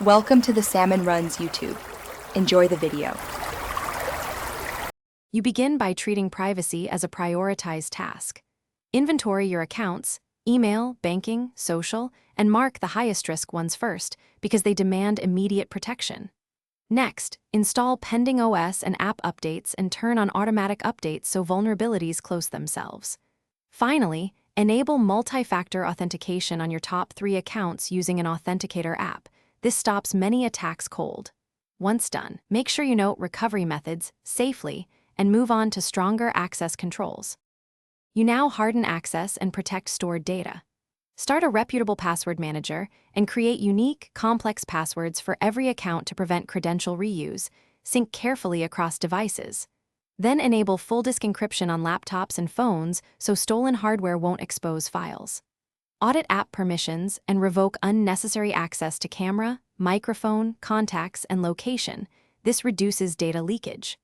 Welcome to the Salmon Runs YouTube. Enjoy the video. You begin by treating privacy as a prioritized task. Inventory your accounts, email, banking, social, and mark the highest risk ones first because they demand immediate protection. Next, install pending OS and app updates and turn on automatic updates so vulnerabilities close themselves. Finally, enable multi-factor authentication on your top 3 accounts using an authenticator app. This stops many attacks cold. Once done, make sure you note recovery methods safely and move on to stronger access controls. You now harden access and protect stored data. Start a reputable password manager and create unique, complex passwords for every account to prevent credential reuse. Sync carefully across devices. Then enable full disk encryption on laptops and phones so stolen hardware won't expose files. Audit app permissions and revoke unnecessary access to camera, microphone, contacts, and location. This reduces data leakage.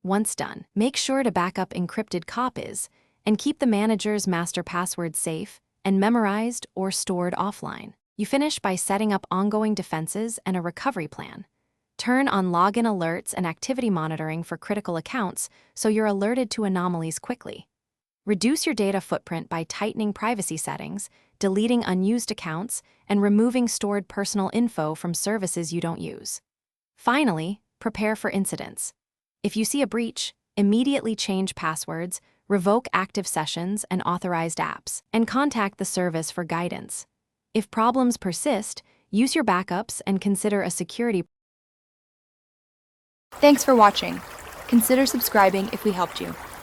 Once done, make sure to back up encrypted copies and keep the manager's master password safe and memorized or stored offline. You finish by setting up ongoing defenses and a recovery plan. Turn on login alerts and activity monitoring for critical accounts so you're alerted to anomalies quickly. Reduce your data footprint by tightening privacy settings, deleting unused accounts, and removing stored personal info from services you don't use. Finally, prepare for incidents. If you see a breach, immediately change passwords, revoke active sessions and authorized apps, and contact the service for guidance. If problems persist, use your backups and consider a security. Thanks for watching. Consider subscribing if we helped you.